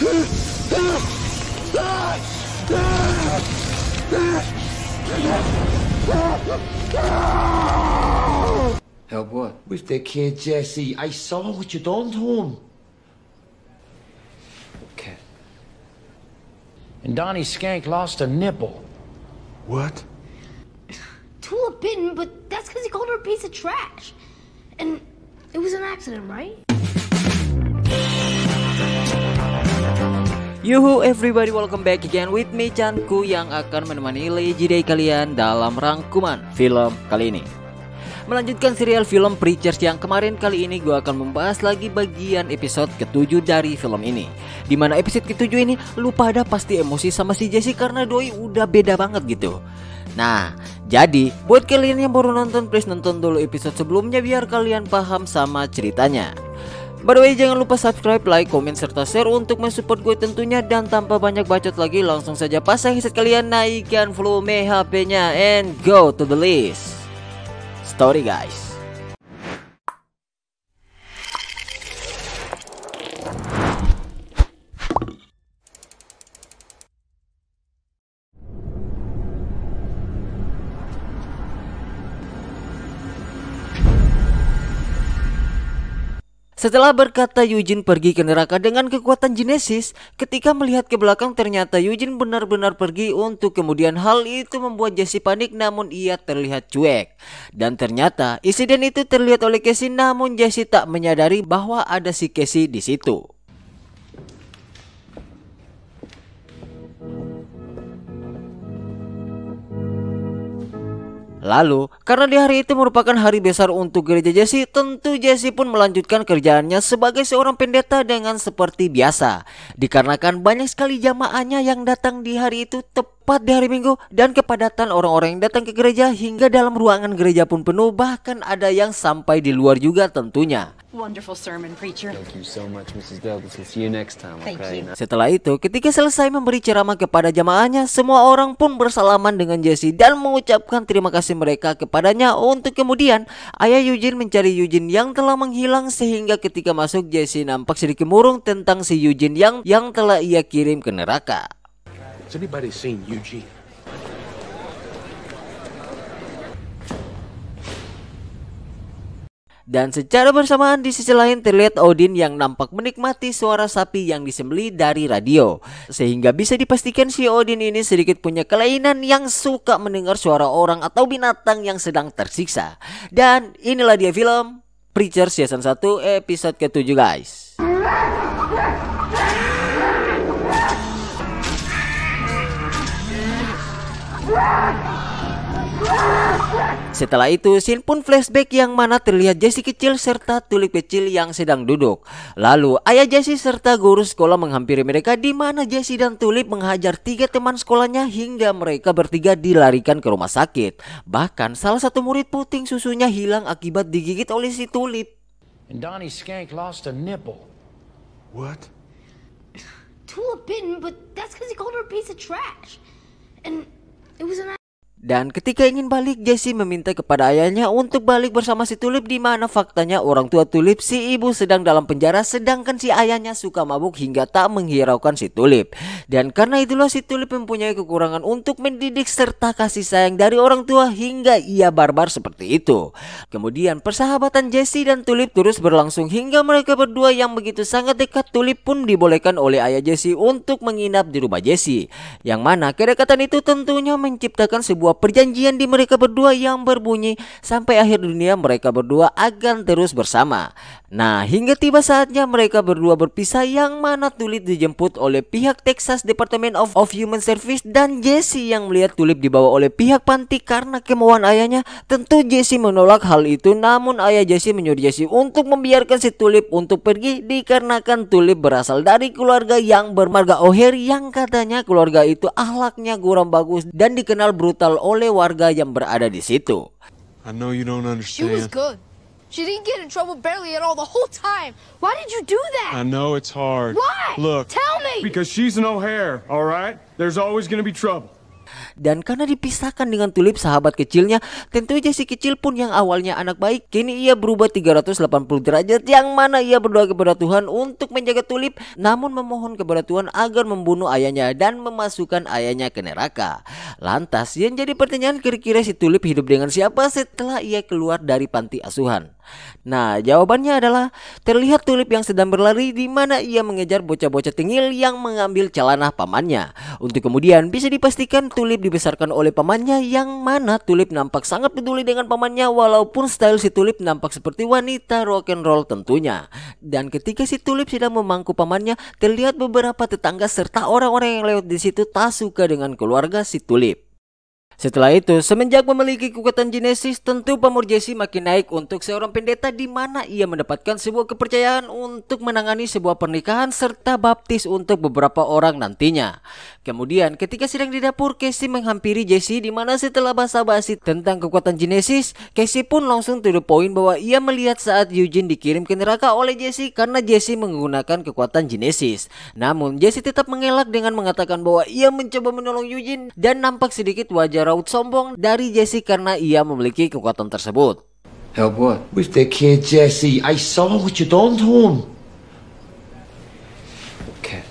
Help what? With the kid, Jesse. I saw what you done to him. Okay. And Donnie Skank lost a nipple. What? Tulip bitten, but that's because he called her a piece of trash. And it was an accident, right? Yuhu everybody, welcome back again with me Chanku yang akan menemani Lazy Day kalian dalam rangkuman film kali ini. Melanjutkan serial film Preachers yang kemarin, kali ini gue akan membahas lagi bagian episode ke-7 dari film ini. Dimana episode ke-7 ini lu pada pasti emosi sama si Jesse karena doi udah beda banget gitu. Nah, jadi buat kalian yang baru nonton, please nonton dulu episode sebelumnya biar kalian paham sama ceritanya. By the way, jangan lupa subscribe, like, komen, serta share untuk mensupport gue tentunya. Dan tanpa banyak bacot lagi, langsung saja pasang headset kalian, naikkan volume HP-nya, and go to the list. Story guys. Setelah berkata Eugene pergi ke neraka dengan kekuatan Genesis, ketika melihat ke belakang ternyata Eugene benar-benar pergi untuk kemudian hal itu membuat Jesse panik namun ia terlihat cuek. Dan ternyata insiden itu terlihat oleh Casey namun Jesse tak menyadari bahwa ada si Casey di situ. Lalu, karena di hari itu merupakan hari besar untuk gereja Jesse, tentu Jesse pun melanjutkan kerjaannya sebagai seorang pendeta dengan seperti biasa. Dikarenakan banyak sekali jamaahnya yang datang di hari itu tepat di hari Minggu, dan kepadatan orang-orang yang datang ke gereja hingga dalam ruangan gereja pun penuh, bahkan ada yang sampai di luar juga tentunya. Wonderful sermon, preacher. Thank you so much, Mrs. Douglas. See you next time, okay? Setelah itu, ketika selesai memberi ceramah kepada jamaahnya, semua orang pun bersalaman dengan Jesse dan mengucapkan terima kasih mereka kepadanya. Untuk kemudian, ayah Eugene mencari Eugene yang telah menghilang, sehingga ketika masuk Jesse nampak sedikit murung tentang si Eugene yang telah ia kirim ke neraka. Has anybody seen Eugene? Dan secara bersamaan di sisi lain terlihat Odin yang nampak menikmati suara sapi yang disembelih dari radio. Sehingga bisa dipastikan si Odin ini sedikit punya kelainan yang suka mendengar suara orang atau binatang yang sedang tersiksa. Dan inilah dia film Preacher Season 1 episode ke-7 guys. Setelah itu, scene pun flashback yang mana terlihat Jesse kecil serta Tulip kecil yang sedang duduk. Lalu, ayah Jesse serta guru sekolah menghampiri mereka di mana Jesse dan Tulip menghajar 3 teman sekolahnya hingga mereka bertiga dilarikan ke rumah sakit. Bahkan salah satu murid puting susunya hilang akibat digigit oleh si Tulip. And Donnie Skank lost a nipple. What? Tulip bitten, but that's because he called her a piece of trash. And it was an Dan ketika ingin balik, Jesse meminta kepada ayahnya untuk balik bersama si Tulip, di mana faktanya orang tua Tulip, si ibu sedang dalam penjara sedangkan si ayahnya suka mabuk hingga tak menghiraukan si Tulip. Dan karena itulah si Tulip mempunyai kekurangan untuk mendidik serta kasih sayang dari orang tua hingga ia barbar seperti itu. Kemudian persahabatan Jesse dan Tulip terus berlangsung hingga mereka berdua yang begitu sangat dekat. Tulip pun dibolehkan oleh ayah Jesse untuk menginap di rumah Jesse, yang mana kedekatan itu tentunya menciptakan sebuah perjanjian di mereka berdua yang berbunyi sampai akhir dunia mereka berdua akan terus bersama. Nah, hingga tiba saatnya mereka berdua berpisah, yang mana Tulip dijemput oleh pihak Texas Department of Human Service dan Jesse yang melihat Tulip dibawa oleh pihak panti karena kemauan ayahnya. Tentu Jesse menolak hal itu, namun ayah Jesse menyuruh Jesse untuk membiarkan si Tulip untuk pergi dikarenakan Tulip berasal dari keluarga yang bermarga O'Hare yang katanya keluarga itu akhlaknya kurang bagus dan dikenal brutal oleh warga yang berada di situ. I know you don't She was understand. good. She didn't get in trouble barely at all the whole time. Why did you do that? I know it's hard. Why? Look, Tell me. Because she's an O'Hare, all right? There's always going to be trouble. Dan karena dipisahkan dengan Tulip sahabat kecilnya, tentu Jesse kecil pun yang awalnya anak baik, kini ia berubah 380 derajat, yang mana ia berdoa kepada Tuhan untuk menjaga Tulip, namun memohon kepada Tuhan agar membunuh ayahnya dan memasukkan ayahnya ke neraka. Lantas yang jadi pertanyaan, kira-kira si Tulip hidup dengan siapa setelah ia keluar dari panti asuhan? Nah, jawabannya adalah terlihat Tulip yang sedang berlari, di mana ia mengejar bocah-bocah tengil yang mengambil celana pamannya. Untuk kemudian bisa dipastikan Tulip dibesarkan oleh pamannya, yang mana Tulip nampak sangat peduli dengan pamannya, walaupun style si Tulip nampak seperti wanita rock and roll tentunya. Dan ketika si Tulip sedang memangku pamannya, terlihat beberapa tetangga serta orang-orang yang lewat di situ tak suka dengan keluarga si Tulip. Setelah itu, semenjak memiliki kekuatan Genesis, tentu pamor Jesse makin naik untuk seorang pendeta, di mana ia mendapatkan sebuah kepercayaan untuk menangani sebuah pernikahan serta baptis untuk beberapa orang nantinya. Kemudian, ketika sedang di dapur, Casey menghampiri Jesse, di mana setelah basa-basi tentang kekuatan Genesis, Casey pun langsung to the point bahwa ia melihat saat Eugene dikirim ke neraka oleh Jesse karena Jesse menggunakan kekuatan Genesis. Namun, Jesse tetap mengelak dengan mengatakan bahwa ia mencoba menolong Eugene, dan nampak sedikit wajah raut sombong dari Jesse karena ia memiliki kekuatan tersebut. Help what? With the kid, Jesse. I saw what you done to him. Okay.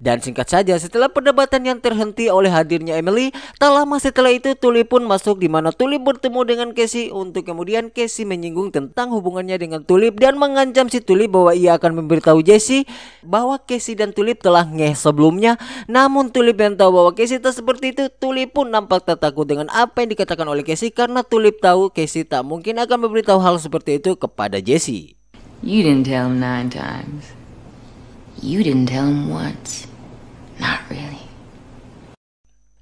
Dan singkat saja, setelah perdebatan yang terhenti oleh hadirnya Emily, tak lama setelah itu Tulip pun masuk, di mana Tulip bertemu dengan Casey, untuk kemudian Casey menyinggung tentang hubungannya dengan Tulip dan mengancam si Tulip bahwa ia akan memberitahu Jesse bahwa Casey dan Tulip telah ngeh sebelumnya. Namun Tulip yang tahu bahwa Casey tak seperti itu, Tulip pun nampak tak takut dengan apa yang dikatakan oleh Casey karena Tulip tahu Casey tak mungkin akan memberitahu hal seperti itu kepada Jesse. You didn't tell him 9 times. You didn't tell him once. Not really.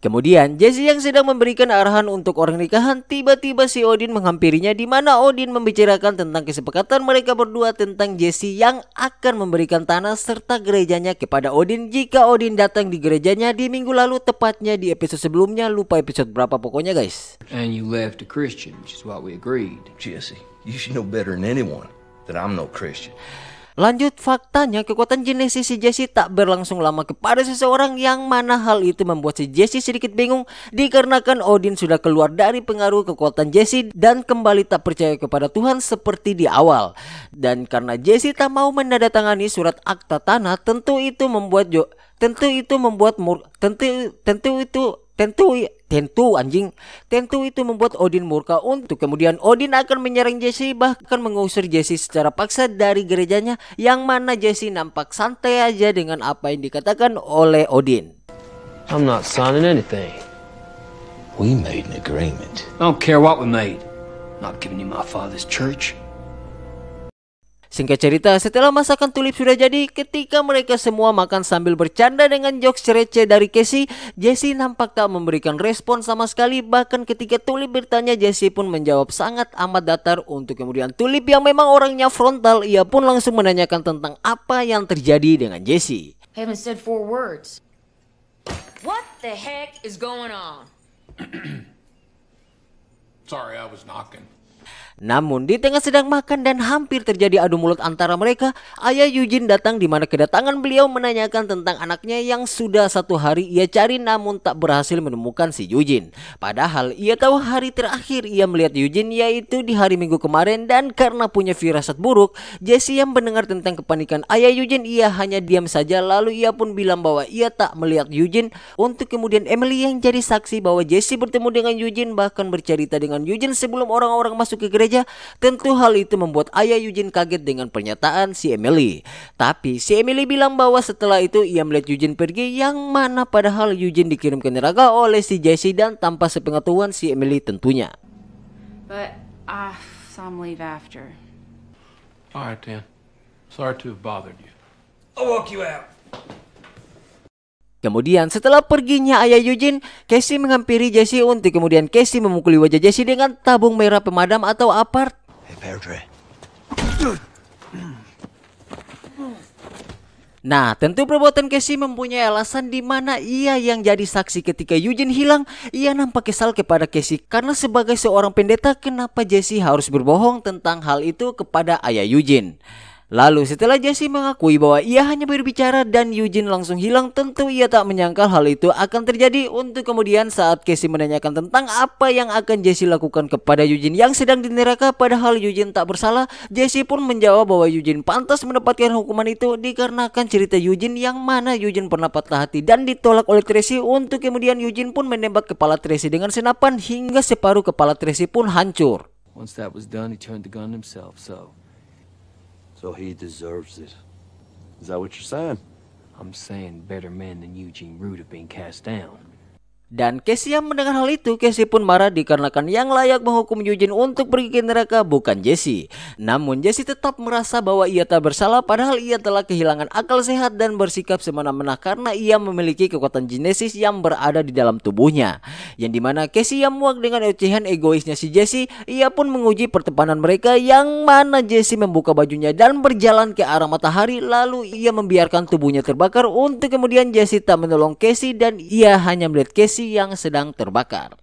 Kemudian Jesse yang sedang memberikan arahan untuk orang nikahan, tiba-tiba si Odin menghampirinya, di mana Odin membicarakan tentang kesepakatan mereka berdua tentang Jesse yang akan memberikan tanah serta gerejanya kepada Odin jika Odin datang di gerejanya di minggu lalu, tepatnya di episode sebelumnya, lupa episode berapa pokoknya guys. And you left a Christian, which is what we agreed. Jesse, you should know better than anyone that I'm no Christian. Lanjut, faktanya kekuatan Genesis si Jesse tak berlangsung lama kepada seseorang, yang mana hal itu membuat si Jesse sedikit bingung dikarenakan Odin sudah keluar dari pengaruh kekuatan Jesse dan kembali tak percaya kepada Tuhan seperti di awal. Dan karena Jesse tak mau menandatangani surat akta tanah, tentu itu membuat Odin murka, untuk kemudian Odin akan menyerang Jesse, bahkan mengusir Jesse secara paksa dari gerejanya, yang mana Jesse nampak santai aja dengan apa yang dikatakan oleh Odin. I'm not signing anything. We made an agreement. I don't care what we made. Not giving you my father's church. Singkat cerita, setelah masakan Tulip sudah jadi, ketika mereka semua makan sambil bercanda dengan jokes receh dari Casey, Jesse nampak tak memberikan respon sama sekali. Bahkan ketika Tulip bertanya, Jesse pun menjawab sangat amat datar, untuk kemudian Tulip yang memang orangnya frontal, ia pun langsung menanyakan tentang apa yang terjadi dengan Jesse. I haven't said 4 words. What the heck is going on? Sorry, I was knocking. Namun di tengah sedang makan dan hampir terjadi adu mulut antara mereka, ayah Eugene datang, di mana kedatangan beliau menanyakan tentang anaknya yang sudah 1 hari ia cari namun tak berhasil menemukan si Eugene. Padahal ia tahu hari terakhir ia melihat Eugene yaitu di hari Minggu kemarin, dan karena punya firasat buruk, Jesse yang mendengar tentang kepanikan ayah Eugene, ia hanya diam saja, lalu ia pun bilang bahwa ia tak melihat Eugene, untuk kemudian Emily yang jadi saksi bahwa Jesse bertemu dengan Eugene, bahkan bercerita dengan Eugene sebelum orang-orang masuk ke gereja. Tentu hal itu membuat ayah Eugene kaget dengan pernyataan si Emily. Tapi si Emily bilang bahwa setelah itu ia melihat Eugene pergi, yang mana padahal Eugene dikirim ke neraka oleh si Jesse dan tanpa sepengetahuan si Emily tentunya. But some leave after. All right, Dan. Sorry to have bothered you. I'll walk you out. Kemudian setelah perginya ayah Eugene, Casey menghampiri Jesse, untuk kemudian Casey memukuli wajah Jesse dengan tabung merah pemadam atau apart. Hey, Perdre. Nah, tentu perbuatan Casey mempunyai alasan, di mana ia yang jadi saksi ketika Eugene hilang. Ia nampak kesal kepada Casey karena sebagai seorang pendeta, kenapa Jesse harus berbohong tentang hal itu kepada ayah Eugene. Lalu setelah Jesse mengakui bahwa ia hanya berbicara dan Eugene langsung hilang, tentu ia tak menyangka hal itu akan terjadi. Untuk kemudian saat Casey menanyakan tentang apa yang akan Jesse lakukan kepada Eugene yang sedang di neraka padahal Eugene tak bersalah, Jesse pun menjawab bahwa Eugene pantas mendapatkan hukuman itu dikarenakan cerita Eugene yang mana Eugene pernah patah hati dan ditolak oleh Tracy. Untuk kemudian Eugene pun menembak kepala Tracy dengan senapan hingga separuh kepala Tracy pun hancur. Once that was done, he turned the gun himself, So he deserves it. Is that what you're saying? I'm saying better men than Eugene Root have been cast down. Dan Casey yang mendengar hal itu, Casey pun marah dikarenakan yang layak menghukum Eugene untuk pergi ke neraka bukan Jesse. Namun Jesse tetap merasa bahwa ia tak bersalah padahal ia telah kehilangan akal sehat dan bersikap semena-mena karena ia memiliki kekuatan genesis yang berada di dalam tubuhnya. Yang dimana Casey yang muak dengan ocehan egoisnya si Jesse, ia pun menguji pertemanan mereka yang mana Jesse membuka bajunya dan berjalan ke arah matahari lalu ia membiarkan tubuhnya terbakar. Untuk kemudian Jesse tak menolong Casey dan ia hanya melihat Casey yang sedang terbakar.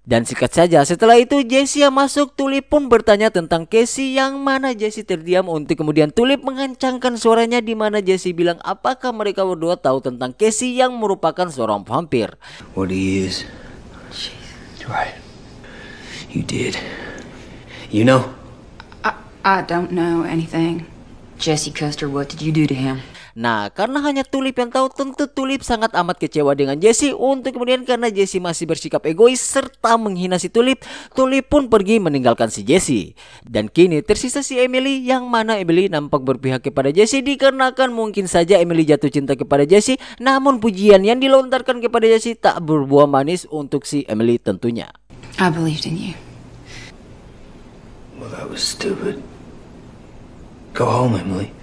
Dan singkat saja setelah itu Jesse yang masuk, Tulip pun bertanya tentang Casey yang mana Jesse terdiam. Untuk kemudian Tulip mengencangkan suaranya di mana Jesse bilang apakah mereka berdua tahu tentang Casey yang merupakan seorang vampir. What he is. Right. You did. You know? I don't know anything. Jesse Custer, what did you do to him? Nah, karena hanya Tulip yang tahu, tentu Tulip sangat amat kecewa dengan Jesse. Untuk kemudian karena Jesse masih bersikap egois serta menghina si Tulip, Tulip pun pergi meninggalkan si Jesse. Dan kini tersisa si Emily yang mana Emily nampak berpihak kepada Jesse dikarenakan mungkin saja Emily jatuh cinta kepada Jesse. Namun pujian yang dilontarkan kepada Jesse tak berbuah manis untuk si Emily tentunya. I believed in you. Well, that was stupid. Go home, Emily.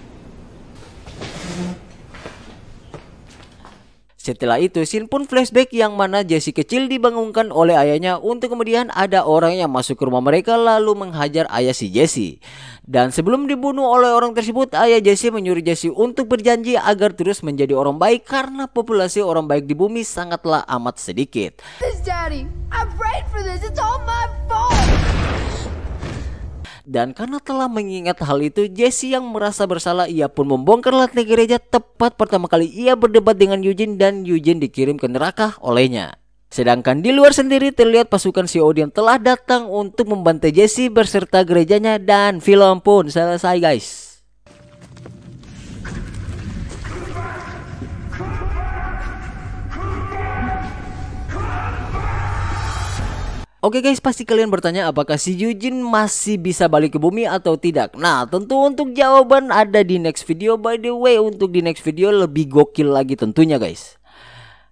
Setelah itu scene pun flashback yang mana Jesse kecil dibangunkan oleh ayahnya. Untuk kemudian ada orang yang masuk ke rumah mereka lalu menghajar ayah si Jesse. Dan sebelum dibunuh oleh orang tersebut, ayah Jesse menyuruh Jesse untuk berjanji agar terus menjadi orang baik karena populasi orang baik di bumi sangatlah amat sedikit. Daddy, I prayed for this. It's all my fault. Dan karena telah mengingat hal itu, Jesse yang merasa bersalah, ia pun membongkar lantai gereja tepat pertama kali ia berdebat dengan Eugene dan Eugene dikirim ke neraka olehnya. Sedangkan di luar sendiri terlihat pasukan COD yang telah datang untuk membantai Jesse berserta gerejanya dan film pun selesai guys. Oke guys, pasti kalian bertanya apakah si Eugene masih bisa balik ke bumi atau tidak. Nah, tentu untuk jawaban ada di next video. By the way, untuk di next video lebih gokil lagi tentunya guys.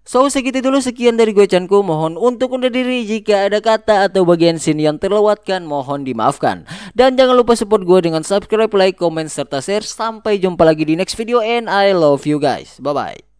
So, segitu dulu sekian dari gue Chanku. Mohon untuk undur diri jika ada kata atau bagian scene yang terlewatkan, mohon dimaafkan. Dan jangan lupa support gue dengan subscribe, like, comment, serta share. Sampai jumpa lagi di next video and I love you guys. Bye-bye.